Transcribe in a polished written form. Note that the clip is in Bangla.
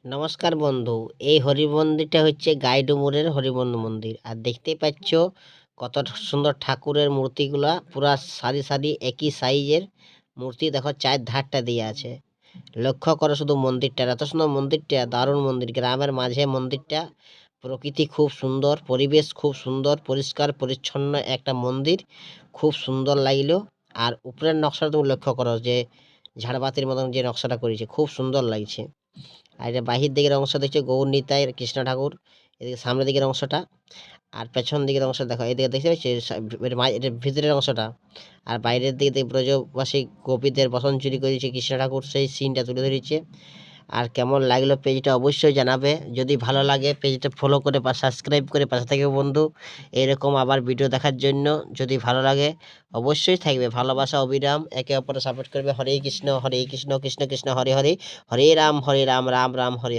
নমস্কার বন্ধু, এই হরি মন্দিরটা হচ্ছে গাইডুমুরের হরিবন্ধু মন্দির। আর দেখতেই পাচ্ছ কত সুন্দর ঠাকুরের মূর্তিগুলা, পুরা সারি সারি একই সাইজের মূর্তি। দেখো চার ধারটা দিয়ে আছে। লক্ষ্য করো শুধু মন্দিরটা, এত সুন্দর মন্দিরটা, দারুণ মন্দির। গ্রামের মাঝে মন্দিরটা, প্রকৃতি খুব সুন্দর, পরিবেশ খুব সুন্দর, পরিষ্কার পরিচ্ছন্ন একটা মন্দির, খুব সুন্দর লাগলো। আর উপরের নকশাটা তুমি লক্ষ্য করো, যে ঝাড়বাতির মতন যে নকশাটা করেছে, খুব সুন্দর লাগছে। আর এটা বাহির দিকের অংশ দেখছে গৌর নিতাই কৃষ্ণ ঠাকুর, এদিকে সামনের দিকের অংশটা। আর পেছন দিকের অংশ দেখো, এদিকে দেখতে পাচ্ছি এটা ভিতরের অংশটা। আর বাইরের দিকে ব্রজবাসী গোপীদের বসন চুরি করেছে কৃষ্ণ ঠাকুর, সেই সিনটা তুলে ধরেছে। আর কেমন লাগলো পেজটা অবশ্যই জানাবে। যদি ভালো লাগে পেজটা ফলো করে বা সাবস্ক্রাইব করে পাশে থাকবে বন্ধু, এরকম আবার ভিডিও দেখার জন্য। যদি ভালো লাগে অবশ্যই থাকবে। ভালোবাসা অবিরাম, একে অপরে সাপোর্ট করবে। হরে কৃষ্ণ কৃষ্ণ কৃষ্ণ হরে হরে, হরে রাম রাম রাম হরে হরে।